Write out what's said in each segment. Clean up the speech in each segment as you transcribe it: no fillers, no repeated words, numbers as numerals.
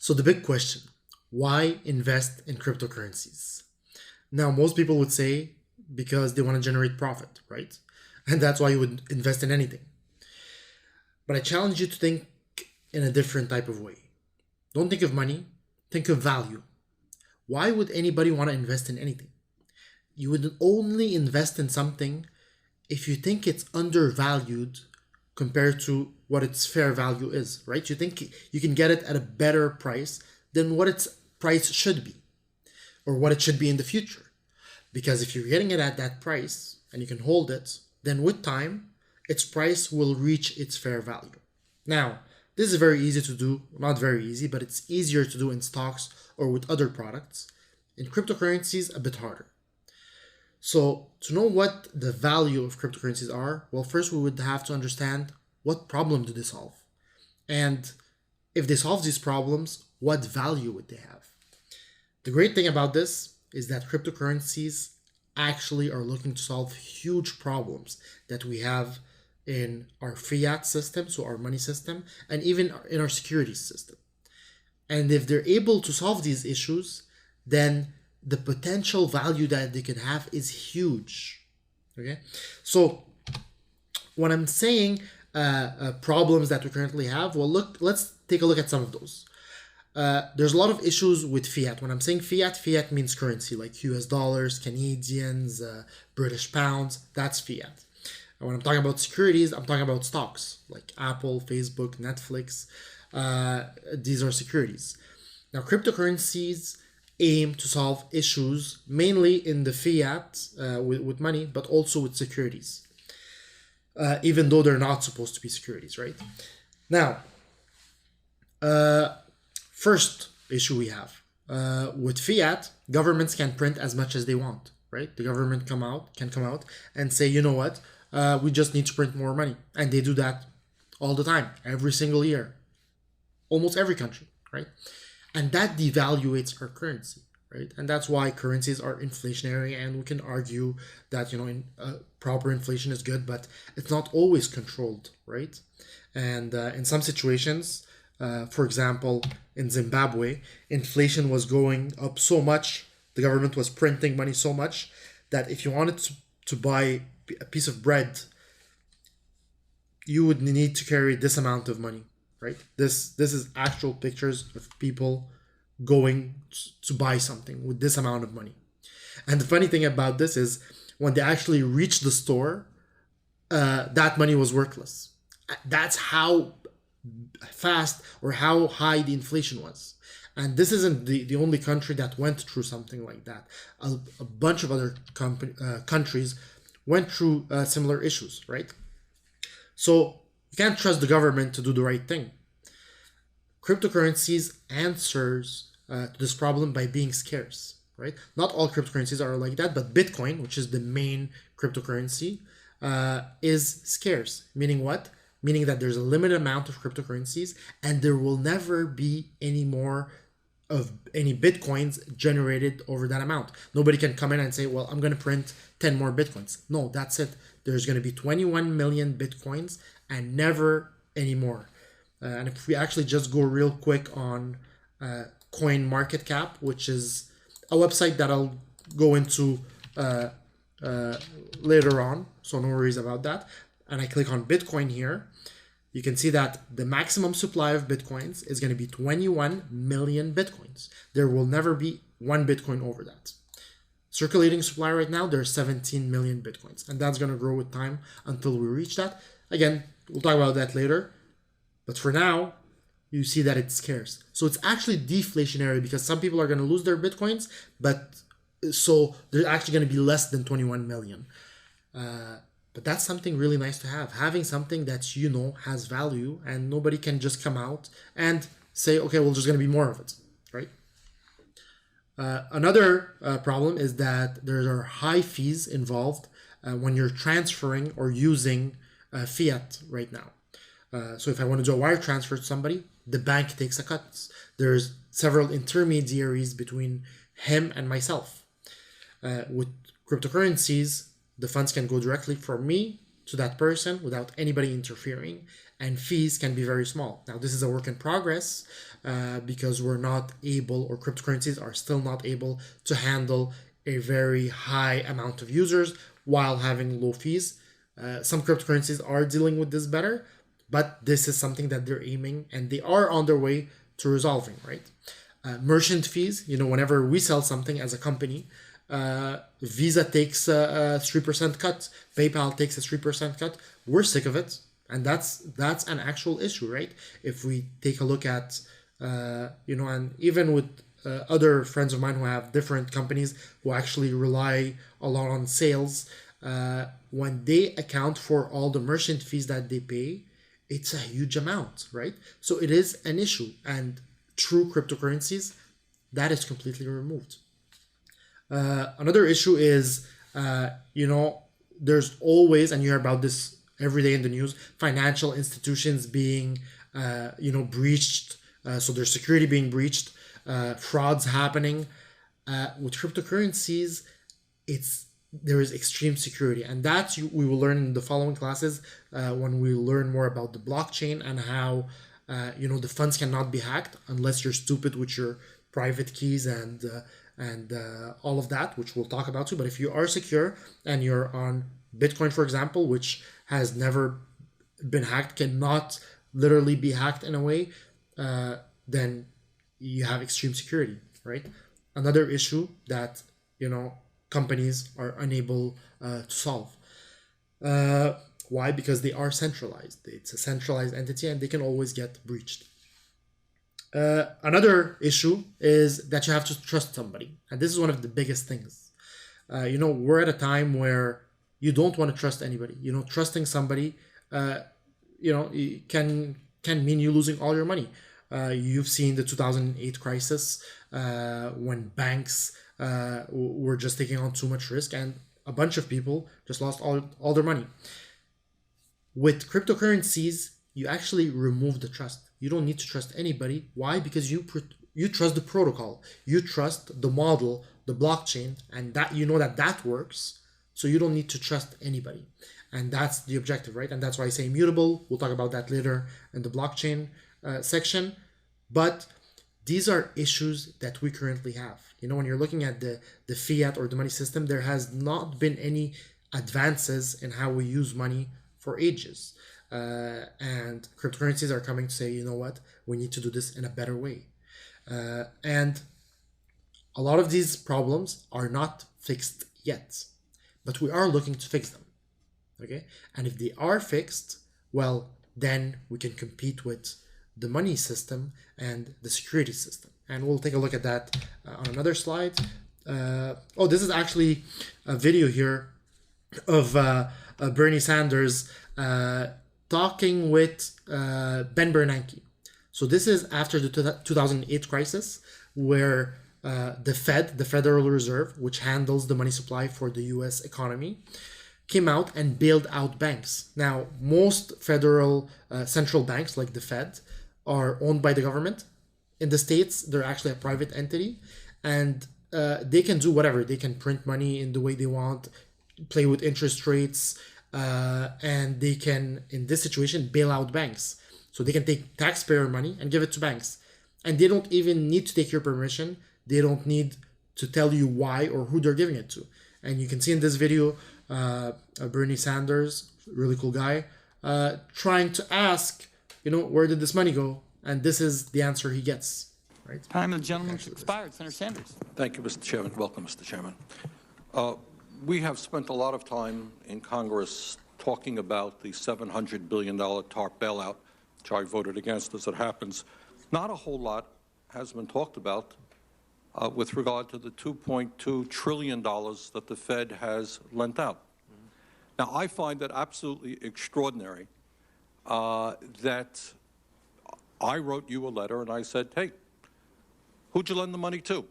So the big question, why invest in cryptocurrencies? Now, most people would say because they want to generate profit, right? And that's why you would invest in anything. But I challenge you to think in a different type of way. Don't think of money, think of value. Why would anybody want to invest in anything? You would only invest in something if you think it's undervalued compared to what its fair value is, right? You think you can get it at a better price than what its price should be or what it should be in the future. Because if you're getting it at that price and you can hold it, then with time, its price will reach its fair value. Now, this is very easy to do, not very easy, but it's easier to do in stocks or with other products. In cryptocurrencies, a bit harder. So to know what the value of cryptocurrencies are, well, first we would have to understand what problem do they solve? And if they solve these problems, what value would they have? The great thing about this is that cryptocurrencies actually are looking to solve huge problems that we have in our fiat system, so our money system, and even in our securities system. And if they're able to solve these issues, then the potential value that they can have is huge. Okay, so when I'm saying problems that we currently have, well, let's take a look at some of those. There's a lot of issues with fiat. When I'm saying fiat, fiat means currency, like US dollars, Canadians, British pounds, that's fiat. And when I'm talking about securities, I'm talking about stocks, like Apple, Facebook, Netflix. These are securities. Now, cryptocurrencies aim to solve issues mainly in the fiat with money, but also with securities, even though they're not supposed to be securities, right? Now, first issue we have with fiat, governments can print as much as they want, right? The government can come out and say, you know what, we just need to print more money, and they do that all the time, every single year, almost every country, right? And that devaluates our currency, right? And that's why currencies are inflationary, and we can argue that, proper inflation is good, but it's not always controlled, right? And in some situations, for example, in Zimbabwe, inflation was going up so much, the government was printing money so much that if you wanted to buy a piece of bread, you would need to carry this amount of money. Right? This is actual pictures of people going to buy something with this amount of money. And the funny thing about this is when they actually reach the store, that money was worthless. That's how fast or how high the inflation was. And this isn't the only country that went through something like that. A bunch of other countries went through similar issues, right? So you can't trust the government to do the right thing. Cryptocurrencies answers to this problem by being scarce, right? Not all cryptocurrencies are like that, but Bitcoin, which is the main cryptocurrency, is scarce. Meaning what? Meaning that there's a limited amount of cryptocurrencies, and there will never be any more of any Bitcoins generated over that amount. Nobody can come in and say, well, I'm going to print 10 more Bitcoins. No, that's it. There's going to be 21 million Bitcoins and never any more. And if we actually just go real quick on Coin Market Cap, which is a website that I'll go into later on, so no worries about that. And I click on Bitcoin here, you can see that the maximum supply of Bitcoins is going to be 21 million Bitcoins. There will never be one Bitcoin over that. Circulating supply right now, there's 17 million Bitcoins, and that's going to grow with time until we reach that. Again, we'll talk about that later. But for now, you see that it's scarce. So it's actually deflationary because some people are going to lose their Bitcoins, but so there's actually going to be less than 21 million. But that's something really nice to have. Having something that has value and nobody can just come out and say, okay, well, there's going to be more of it, right? Another problem is that there are high fees involved when you're transferring or using fiat right now. So if I want to do a wire transfer to somebody, the bank takes a cut. There's several intermediaries between him and myself. With cryptocurrencies, the funds can go directly from me to that person without anybody interfering, and fees can be very small. Now, this is a work in progress because we're not able, or cryptocurrencies are still not able to handle a very high amount of users while having low fees. Some cryptocurrencies are dealing with this better, but this is something that they're aiming and they are on their way to resolving, right? Merchant fees, whenever we sell something as a company, Visa takes a 3% cut, PayPal takes a 3% cut. We're sick of it, and that's an actual issue, right? If we take a look at, and even with other friends of mine who have different companies who actually rely a lot on sales, when they account for all the merchant fees that they pay, it's a huge amount, right? So it is an issue, and true cryptocurrencies, that is completely removed. Another issue is, there's always, and you hear about this every day in the news, financial institutions being, breached. So their security being breached, frauds happening. With cryptocurrencies, there is extreme security, and that's we will learn in the following classes when we learn more about the blockchain and how the funds cannot be hacked unless you're stupid with your private keys and all of that, which we'll talk about too. But if you are secure and you're on Bitcoin, for example, which has never been hacked, cannot literally be hacked in a way, then you have extreme security, right? Another issue that companies are unable to solve. Why? Because they are centralized. It's a centralized entity and they can always get breached. Another issue is that you have to trust somebody. And this is one of the biggest things. We're at a time where you don't want to trust anybody. Trusting somebody, can mean you losing all your money. You've seen the 2008 crisis when banks were just taking on too much risk and a bunch of people just lost all their money. With cryptocurrencies, you actually remove the trust. You don't need to trust anybody. Why? Because you trust the protocol. You trust the model, the blockchain, and that that works. So you don't need to trust anybody. And that's the objective, right? And that's why I say immutable. We'll talk about that later in the blockchain section. But these are issues that we currently have. When you're looking at the fiat or the money system, there has not been any advances in how we use money for ages. And cryptocurrencies are coming to say, you know what, we need to do this in a better way. And a lot of these problems are not fixed yet, but we are looking to fix them. Okay? And if they are fixed, well, then we can compete with the money system and the security system. And we'll take a look at that on another slide. This is actually a video here of Bernie Sanders talking with Ben Bernanke. So this is after the 2008 crisis, where the Fed, the Federal Reserve, which handles the money supply for the US economy, came out and bailed out banks. Now, most federal central banks, like the Fed, are owned by the government. In the States, they're actually a private entity, and they can do whatever. They can print money in the way they want, play with interest rates, and they can, in this situation, bail out banks. So they can take taxpayer money and give it to banks. And they don't even need to take your permission. They don't need to tell you why or who they're giving it to. And you can see in this video, Bernie Sanders, really cool guy, trying to ask, where did this money go? And this is the answer he gets, right? Time of the gentleman's expired. Senator Sanders. Thank you, Mr. Chairman. Welcome, Mr. Chairman. We have spent a lot of time in Congress talking about the $700 billion TARP bailout, which I voted against as it happens. Not a whole lot has been talked about with regard to the $2.2 trillion that the Fed has lent out. Now, I find it absolutely extraordinary that I wrote you a letter and I said, hey, who'd you lend the money to?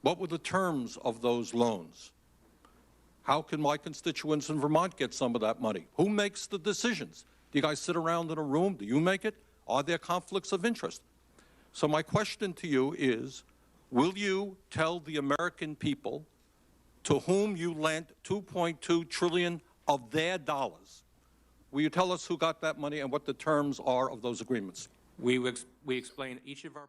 What were the terms of those loans? How can my constituents in Vermont get some of that money? Who makes the decisions? Do you guys sit around in a room? Do you make it? Are there conflicts of interest? So my question to you is, will you tell the American people to whom you lent $2.2 trillion of their dollars. Will you tell us who got that money and what the terms are of those agreements? We explain each of our